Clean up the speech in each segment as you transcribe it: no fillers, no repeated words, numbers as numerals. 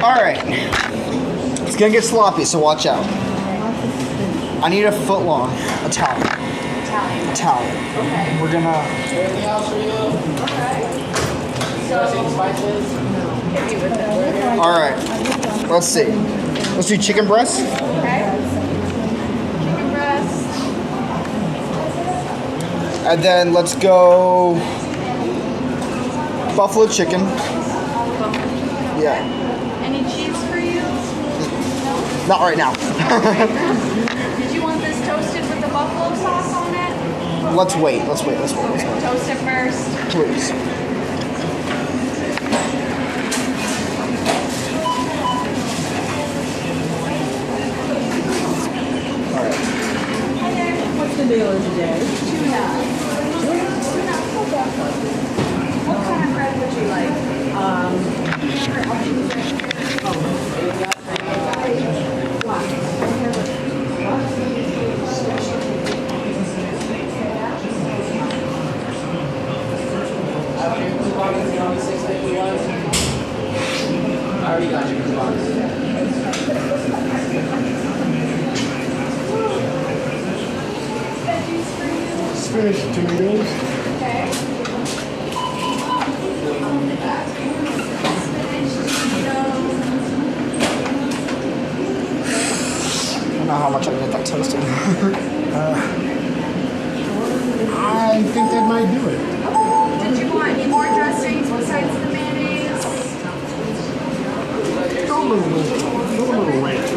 Alright. It's gonna get sloppy, so watch out. I need a foot long Italian. Italian. Okay. We're gonna. Anything else for you? Okay. Dressing, spices? Hit me with it. Alright. Let's see. Let's do chicken breast. Okay. Chicken breast. And then let's go buffalo chicken. Yeah. Any cheese for you? Not right now. Did you want this toasted with the buffalo sauce on it? Let's wait. Let's wait. Toast it first. Please. Alright. What's the deal today? Tuna. What kind of bread would you like? I already got your coupons. Spinach, tomatoes. Okay. I don't know how much I can get that toasted. I think that might do it. Did you want any more dressings besides the mayonnaise? Go a little ranch.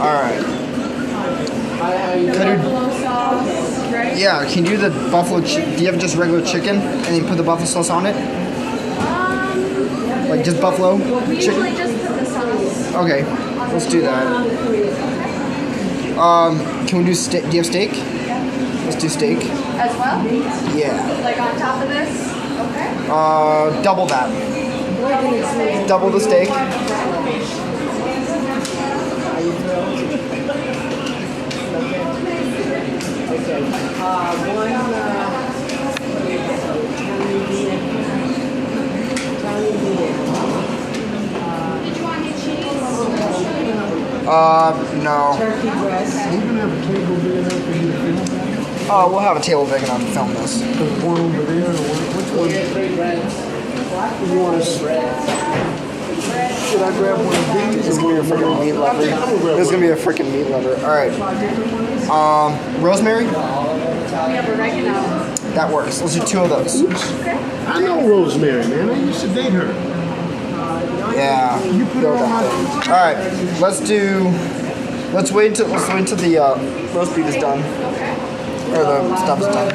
Alright. Buffalo sauce, right? Yeah, can you do the buffalo do you have just regular chicken and then put the buffalo sauce on it? Like just buffalo We usually chicken? just put the sauce. Okay, let's do that. Can we do steak? Do you have steak? Let's do steak. As well? Yeah. Like on top of this? Okay. Double that. Double the steak. Did you want any cheese? No. Turkey breast. Are you gonna have a table big enough for you to film? We'll have a table big enough to film this. The one over there, or which one? Get 3 breads. You want to? Should I grab one of these? This is gonna be a freaking meat lover. This is gonna be a freaking meat lover. Alright. Rosemary? We have oregano. That works. Let's do 2 of those. I know Rosemary, man. I used to date her. Yeah. You put it Go with on my. that thing. Alright. Let's wait until the roast beef is done. Or the stuff's done.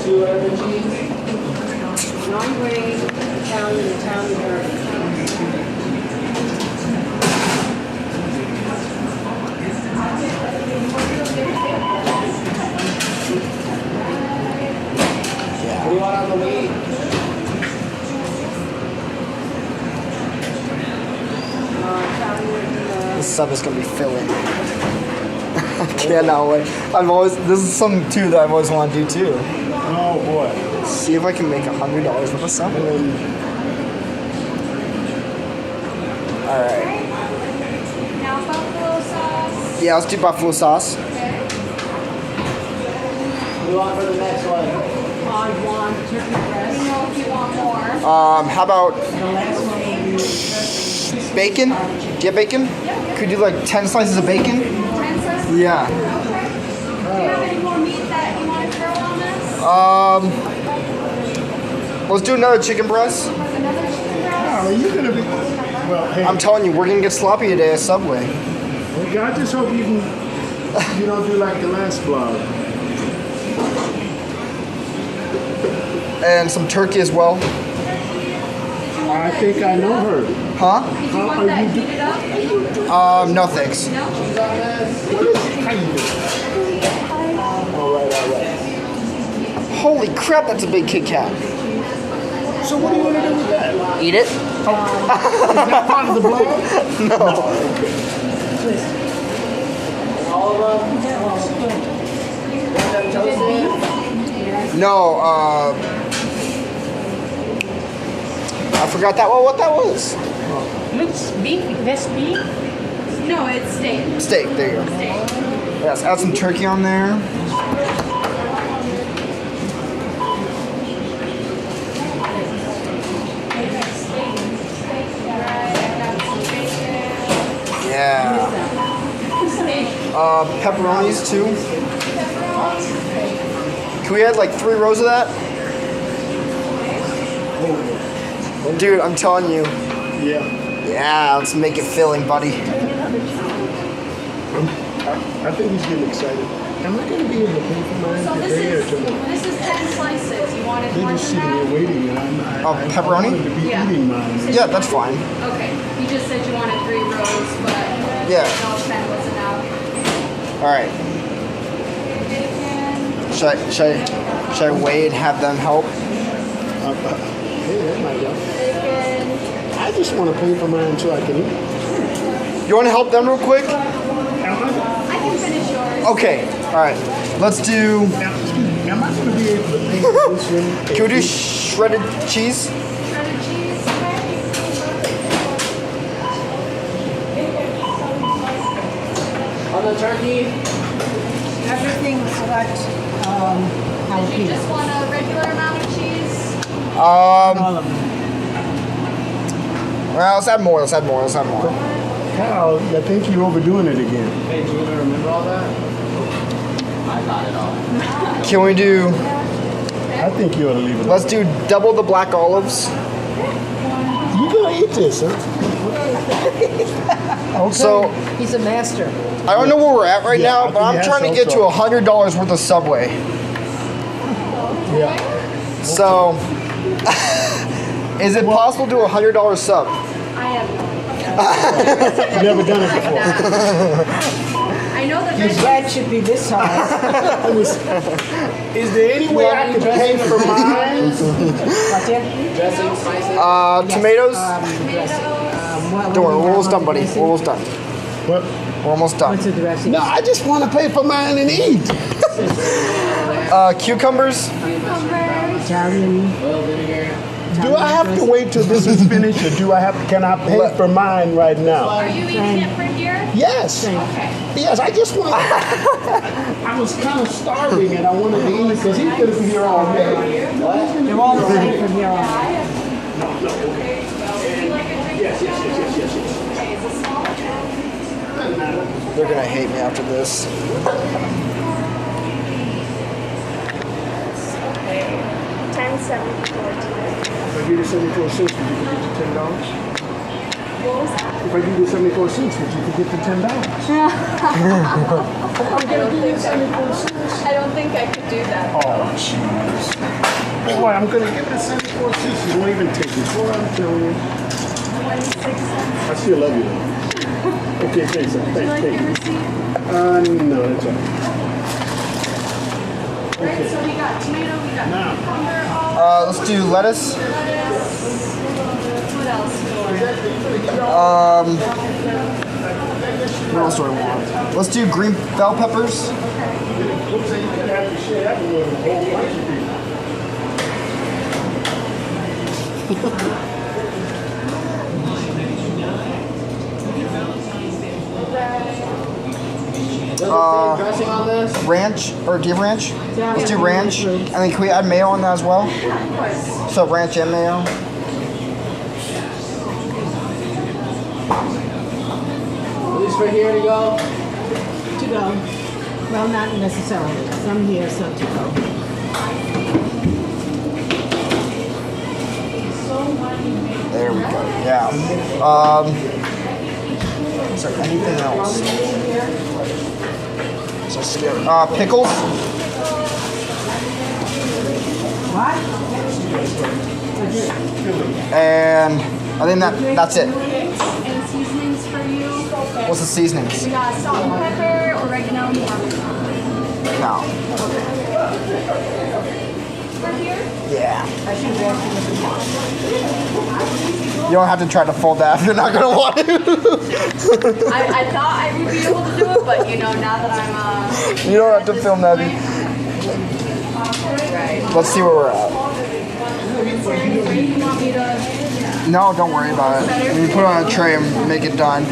Two whatever cheese. Non-grain, Italian herb. What do you want on the wheat? This sub is gonna be filling. I cannot wait. This is something too that I've always wanted to do too. Oh boy. See if I can make $100 with a sub. Alright. Now buffalo sauce. Yeah, let's do buffalo sauce. What do you want for the next one? I want turkey breast. Let me know if you want more. How about The last one will be bacon? Do you have bacon? Could you do like 10 slices of bacon? 10 slices? Yeah. Okay. Do you have any more meat that you want to throw on this? Let's do another chicken breast. Another chicken breast? Oh, you're gonna be. Well, hey. I'm telling you, we're gonna get sloppy today at Subway. Okay, I just hope you can. You don't do like the last vlog. And some turkey as well. I think I know her. Huh? Did you want that heated up? No thanks. No? What is How you doing? All right. Holy crap, that's a big Kit Kat. So what do you want to do with that? Eat it? Is that part of the blog? No. All of them? Want them toasted? No, I forgot that. Well, what that was? Looks beef, that's beef. No, it's steak. Steak. There you go. Yes, add some turkey on there. Yeah. Pepperonis too. Can we add like 3 rows of that? Dude, I'm telling you. Yeah. Yeah, let's make it filling, buddy. I think he's getting excited. Am I going to be able to pay for mine So today or tomorrow? this is 10 slices. You wanted They're more just than sitting that? there waiting, and Oh, pepperoni? I wanted to be Yeah. eating mine. Yeah, that's fine. Okay. You just said you wanted 3 rows, but Yeah. all 10 was enough. All right. Bacon. Should I wait and have them help? Hey, that might help. Bacon. I just want to pay for mine until I can eat. You want to help them real quick? I can finish yours. Okay. All right. Let's do. Now, excuse me, am I going to be able to pay for this one? Can we do shredded cheese? Shredded cheese. On the turkey? Everything but Did you just jalapeno. want a regular amount of cheese? All of them. Well, let's add more. Let's add more. Kyle, I think you're overdoing it again. Hey, do you remember all that? I got it all. Can we do? I think you ought to leave it. Let's do double the black olives. You gonna eat this, huh? Okay. So He's a master. I don't know where we're at right Yeah, now, I but think I'm he trying to has get to some $100 worth of Subway. Yeah. So, is it possible to do $100 sub? I have. Never done it before. I know the Your veggies. bread should be this size. Is there any way I can pay for mine? What's it? Dressing, spices? Tomatoes? What- Don't worry, what do we're you almost have done, buddy. dressing? We're almost done. What? We're almost done. What's the dressing? No, I just want to pay for mine and eat. Cucumbers? Italian. Oil, vinegar. Do I have to wait till this is finished, or can I pay for mine right now? Are you eating it for here? Yes. Okay. Yes, I just want. I was kind of starving, and I wanted to eat because he's gonna be here all day. They're all the same from here on. They're gonna hate me after this. 1074 If I give you 74 cents, would you get the $10? If I give you 74 cents, would you get the $10? I'm gonna give you 74 cents. I don't think I could do that. Oh, jeez. Boy, I'm gonna give it 74 cents. You won't even take it. Boy, I'm telling you. 26 cents. I still love you. Okay, thanks. Would you Thanks, like thank your you. receipt? No, that's all right. Right, so we got tomato, we got Now. cucumber, all Let's do lettuce. lettuce. What else? What else do I want? Let's do green bell peppers. Does it say dressing on this? Ranch, or do you have ranch? Let's do ranch. And then can we add mayo on that as well? So ranch and mayo. At least for here to go. To go. Well, not necessarily. Some here, some to go. There we go. Yeah. Is there anything else? Just pickles. What? And I think that's it. And seasonings for you. What's the seasonings? We got salt and pepper, oregano, and out. Yeah. You don't have to try to fold that if you're not gonna want to. I thought I would be able to do it, but you know, now that I'm You don't have to film that. right. Let's see where we're at. You want me to? No, don't worry about it. We put it on a tray and make it done. Do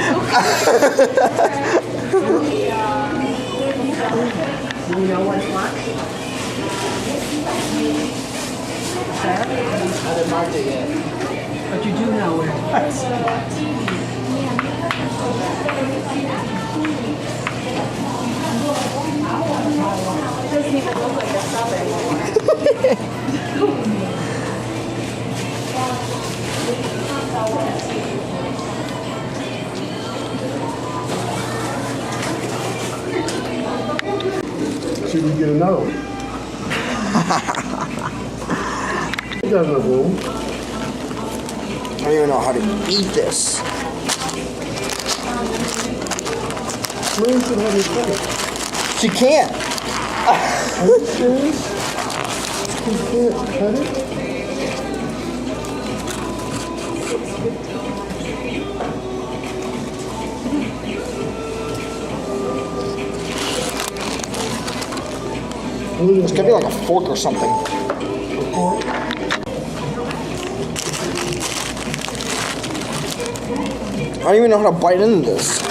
you know what's what? Sarah? I didn't mark it yet. But you do know where it was. It doesn't even look like a strawberry. Should we get another one? You got enough room. I don't even know how to eat this. Lynn should have it cut it. She can't. Are you serious? You can't cut it? It's gonna be like a fork or something. I don't even know how to bite into this.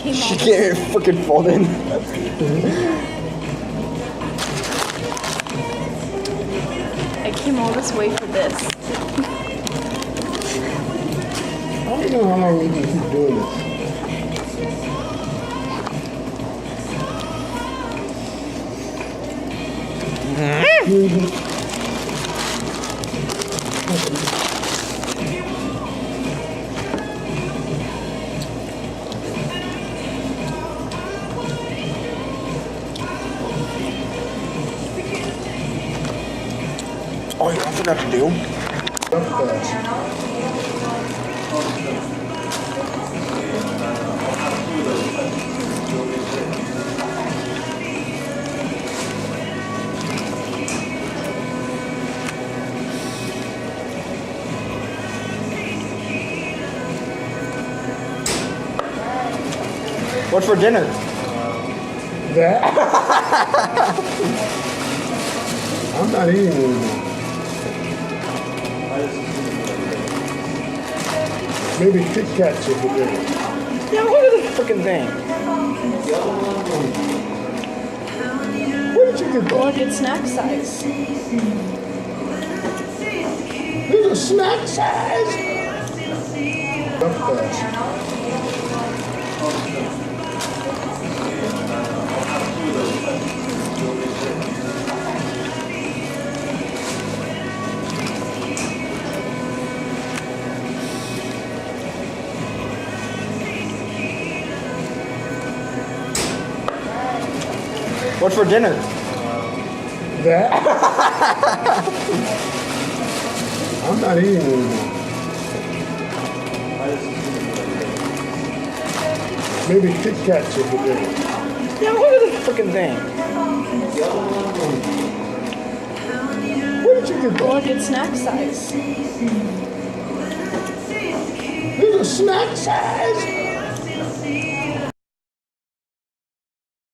She can't even freaking fold in. I came all this way for this. I don't know how long we can keep doing this. Oh, you know what I forgot to do? What's for dinner? That? I'm not eating anymore. Maybe Kit Kats will be good. Yeah, look at this freaking thing. Where did you get that? Look, it's snack size. These are snack size. Duck fast. What's for dinner? That? I'm not eating anymore. Maybe Kit Kats will be good. Yeah, look at this freaking thing. Where did you get that? Look, it's snack size. These are snack size.